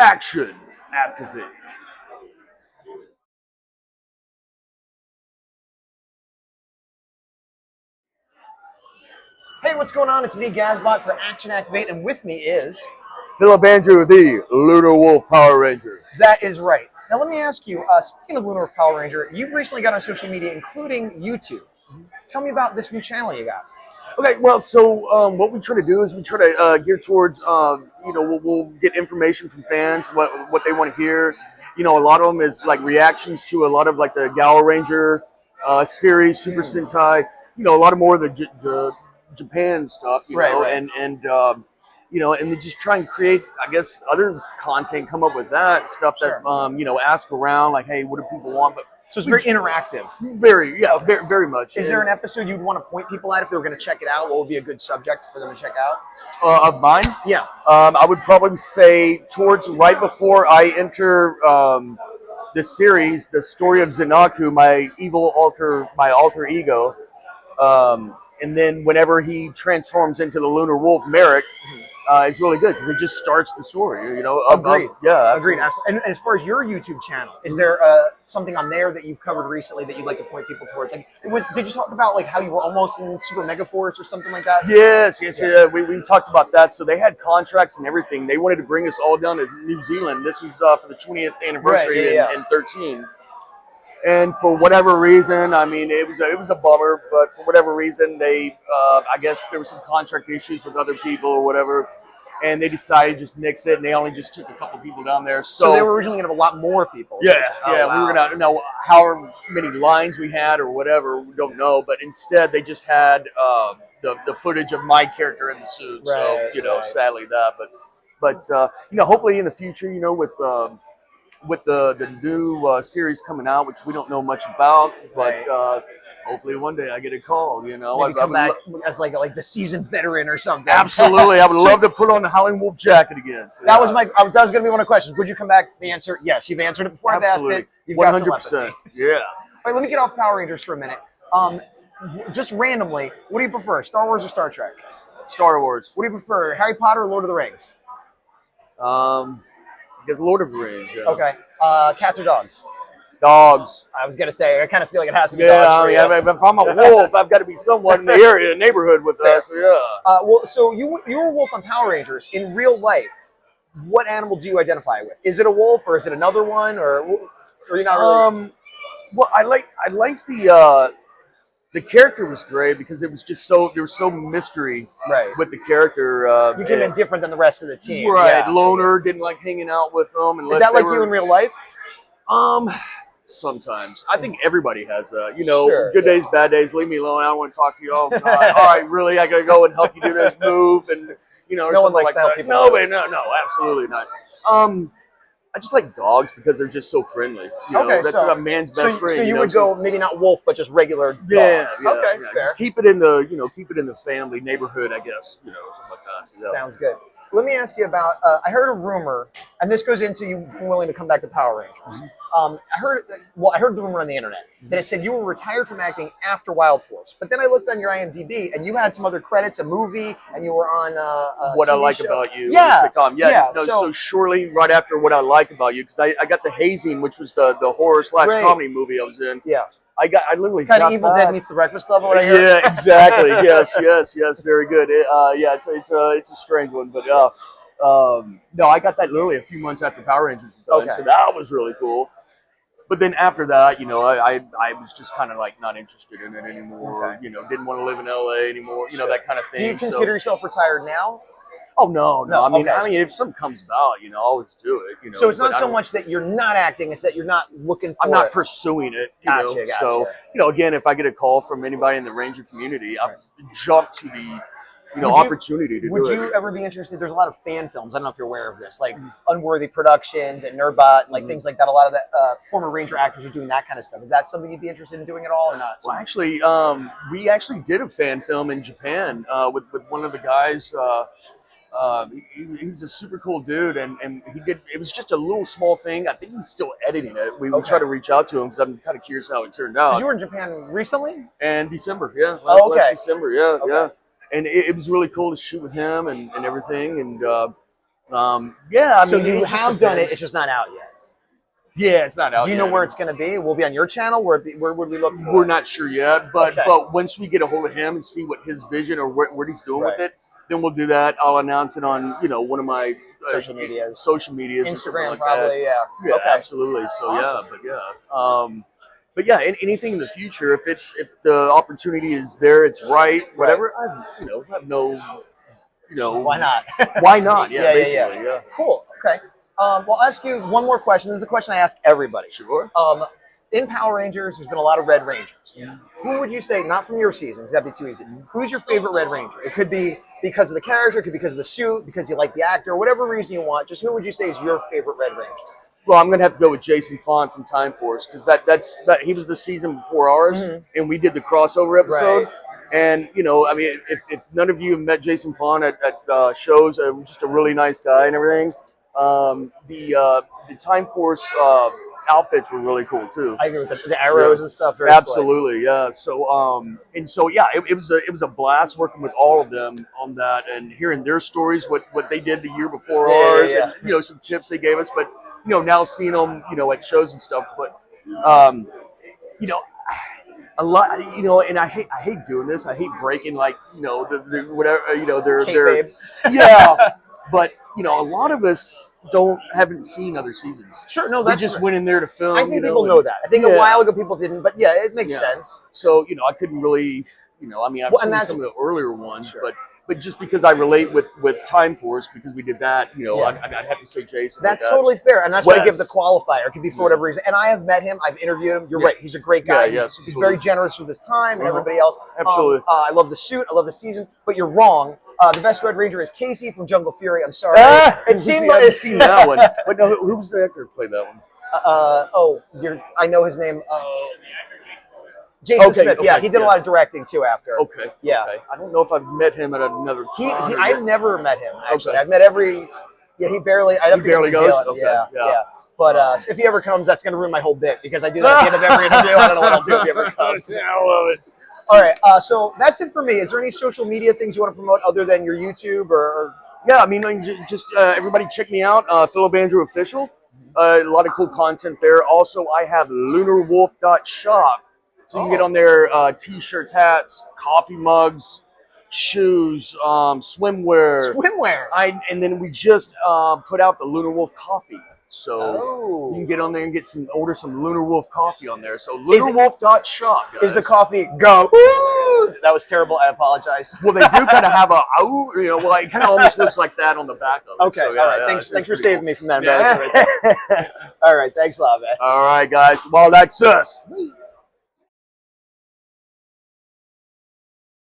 Action, activate. Hey, what's going on? It's me, Gazbot, for Action Activate, and with me is... Philip Andrew, the Lunar Wolf Power Ranger. That is right. Now, let me ask you, speaking of Lunar Power Ranger, you've recently got on social media, including YouTube. Tell me about this new channel you got. Okay, well, so what we try to do is we try to gear towards, we'll get information from fans, what they want to hear. You know, a lot of them is like reactions to a lot of like the Gal Ranger series, Super Sentai. You know, a lot of more of the Japan stuff. You know, Right. and we just try and create, I guess, other content, come up with that stuff that ask around like, hey, what do people want? But so it's very interactive. Very much. Is there an episode you'd want to point people at if they were going to check it out? What would be a good subject for them to check out? Of mine? Yeah. I would probably say towards right before I enter the series, the story of Zenaku, my alter ego. And then whenever he transforms into the Lunar Wolf, Merrick, it's really good because it just starts the story. You know, agreed. Yeah, agreed. And as far as your YouTube channel, is there something on there that you've covered recently that you'd like to point people towards? Like, did you talk about like how you were almost in Super Mega Force or something like that? Yes. We talked about that. So they had contracts and everything. They wanted to bring us all down to New Zealand. This was for the 20th anniversary in 13. And for whatever reason, I mean, it was a bummer. But for whatever reason, they, I guess there were some contract issues with other people or whatever, and they decided to just nix it. And they only just took a couple people down there. So they were originally going to have a lot more people. Yeah. Wow. We were going to know however many lines we had or whatever. We don't know. But instead, they just had the footage of my character in the suit. Right, so sadly that. But hopefully in the future, with the new series coming out, which we don't know much about, but hopefully one day I get a call. You know, maybe come back as like the seasoned veteran or something. Absolutely, I would love to put on the Howling Wolf jacket again. So, that was that was going to be one of the questions. Would you come back? The answer, yes. You've answered it before. Absolutely. I've asked it. You've got 100%. Yeah. All right, let me get off Power Rangers for a minute. Just randomly, what do you prefer, Star Wars or Star Trek? Star Wars. What do you prefer, Harry Potter or Lord of the Rings? I guess Lord of the Rings. Yeah. Okay. Cats or dogs? Dogs. I was gonna say, I kind of feel like it has to be dogs. Yeah, I mean, if I'm a wolf, I've got to be someone in the area, neighborhood with us. Yeah. Well, so you were a wolf on Power Rangers. In real life, what animal do you identify with? Is it a wolf or is it another one, or you're not really? Well, I like the character was great because it was just there was so mystery with the character. You came in different than the rest of the team. Right. Yeah. Loner didn't like hanging out with them. Is that like you in real life? Sometimes. I think everybody has that. You know, good days, bad days. Leave me alone. I don't want to talk to you all the time. All right, really? I got to go and help you do this move, and or no one likes like to help that. people. No, absolutely not. I just like dogs because they're just so friendly. That's a man's best friend. So you would go maybe not wolf, but just regular dog. Yeah. Okay, fair. Just keep it in the family neighborhood, I guess. Something like that. Yeah. Sounds good. Let me ask you about. I heard a rumor, and this goes into you being willing to come back to Power Rangers. I heard the rumor on the internet that it said you were retired from acting after Wild Force. But then I looked on your IMDb, and you had some other credits, a movie, and you were on a What TV I Like show. About You. Yeah. Sitcom. Yeah. So shortly right after What I Like About You, because I got The Hazing, which was the horror / comedy movie I was in. Yeah. I literally kind got of Evil that. Dead meets The Breakfast Club. What I heard. Yeah, exactly. yes, very good. It's a strange one, but no, I got that literally a few months after Power Rangers was done, so that was really cool. But then after that, I was just kind of like not interested in it anymore. Okay. Didn't want to live in LA anymore. That kind of thing. Do you consider yourself retired now? Oh no. I mean, Okay. if something comes about, I'll always do it. So it's not so much that you're not acting; it's that you're not looking for. I'm not pursuing it. Gotcha. So again, if I get a call from anybody in the Ranger community, I jump to the opportunity to do it. Would you ever be interested? There's a lot of fan films. I don't know if you're aware of this, like Unworthy Productions and Nerdbot, and like things like that. A lot of the former Ranger actors are doing that kind of stuff. Is that something you'd be interested in doing at all, or not? Well, actually, we actually did a fan film in Japan with one of the guys. He's a super cool dude, and he did. It was just a little small thing. I think he's still editing it. We try to reach out to him because I'm kind of curious how it turned out. You were in Japan recently? And December, yeah. Oh, okay. Last December, yeah. And it was really cool to shoot with him and everything. And Yeah, I So mean, you it just have done it, depends. it's just not out yet. Yeah, it's not out. Do you yet. know where it's going to be? Will it be on your channel? Where would we look for? We're not sure yet, but Okay. but once we get a hold of him and see what his vision or what he's doing Right. with it, then we'll do that. I'll announce it on one of my Social medias. social medias, or something Instagram, like probably. that. Yeah. Yeah, Okay. absolutely. So Awesome. but yeah, anything in the future, if the opportunity is there, it's right, whatever. I have no, Why not? why not? Yeah, Yeah, basically, yeah. Cool. Okay. Well, I'll ask you one more question. This is a question I ask everybody. Sure. In Power Rangers, there's been a lot of Red Rangers. Who would you say, not from your season, because that'd be too easy, who's your favorite Red Ranger? It could be because of the character, it could be because of the suit, because you like the actor, whatever reason you want. Just who would you say is your favorite Red Ranger? Well, I'm gonna have to go with Jason Font from Time Force because he was the season before ours, and we did the crossover episode. Right. And I mean, if none of you have met Jason Font at shows, just a really nice guy and everything. The Time Force outfits were really cool too. I agree with the arrows and stuff. Very Absolutely, yeah. So yeah, it was a blast working with all of them on that and hearing their stories, what they did the year before ours, and some tips they gave us. But now seeing them at shows and stuff. But a lot, and I hate doing this. I hate breaking the whatever their Kayfabe. Yeah, but a lot of us haven't seen other seasons. Sure, no, that's we just went in there to film. I think people know that. I think a while ago people didn't, but yeah, it makes sense. So I couldn't really, I mean, I've seen some of the earlier ones, but just because I relate with Time Force because we did that, I'd have to say Jason. That's totally fair, and that's why I give the qualifier. It could be for whatever reason. And I have met him. I've interviewed him. You're right. He's a great guy. He's very generous with his time and everybody else. Absolutely. I love the suit. I love the season. But you're wrong. The best Red Ranger is Casey from Jungle Fury. I'm sorry. It seemed like I've seen that one. But no, who was the actor who played that one? I know his name. Jason Smith. Yeah, he did a lot of directing too after. Okay. Yeah. Okay. I don't know if I've met him at another. I've never met him actually. Okay. I've met every. Yeah, he barely. I don't he barely goes. Okay. Yeah. But if he ever comes, that's going to ruin my whole bit because I do that at the end of every interview. I don't know what I'll do if he ever comes. Yeah, I love it. All right, so that's it for me. Is there any social media things you want to promote other than your YouTube or? Yeah, I mean, just everybody check me out, Philip Andrew Official. A lot of cool content there. Also, I have lunarwolf.shop. So you can get on there T-shirts, hats, coffee mugs, shoes, swimwear. Swimwear. And then we just put out the Lunar Wolf coffee. So you can get on there and order some Lunar Wolf coffee on there. So lunarwolf.shop. Is the coffee go? Ooh, that was terrible. I apologize. Well, they do kind of have a well, it kind of almost looks like that on the back of it. Okay, so, all right. Thanks for saving me from that embarrassment right there. All right, thanks a lot, man. All right, guys. Well, that's us.